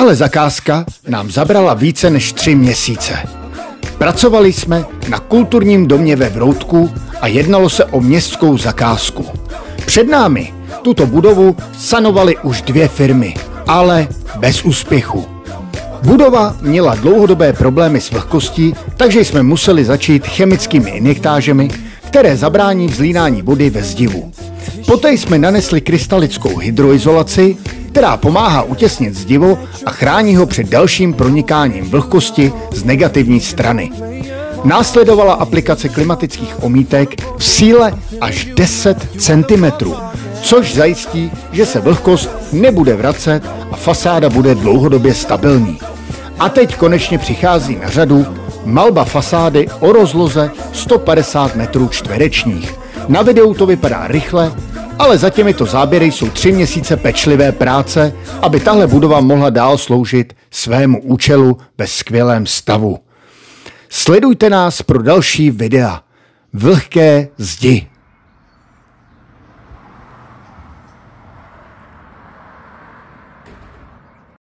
Tahle zakázka nám zabrala více než 3 měsíce. Pracovali jsme na kulturním domě ve Vroutku a jednalo se o městskou zakázku. Před námi tuto budovu sanovaly už 2 firmy, ale bez úspěchu. Budova měla dlouhodobé problémy s vlhkostí, takže jsme museli začít chemickými injektážemi, které zabrání vzlínání vody ve zdivu. Poté jsme nanesli krystalickou hydroizolaci, která pomáhá utěsnit zdivo a chrání ho před dalším pronikáním vlhkosti z negativní strany. Následovala aplikace klimatických omítek v síle až 10 cm, což zajistí, že se vlhkost nebude vracet a fasáda bude dlouhodobě stabilní. A teď konečně přichází na řadu malba fasády o rozloze 150 metrů čtverečních. Na videu to vypadá rychle, ale za těmito záběry jsou 3 měsíce pečlivé práce, aby tahle budova mohla dál sloužit svému účelu ve skvělém stavu. Sledujte nás pro další videa. Vlhké zdi.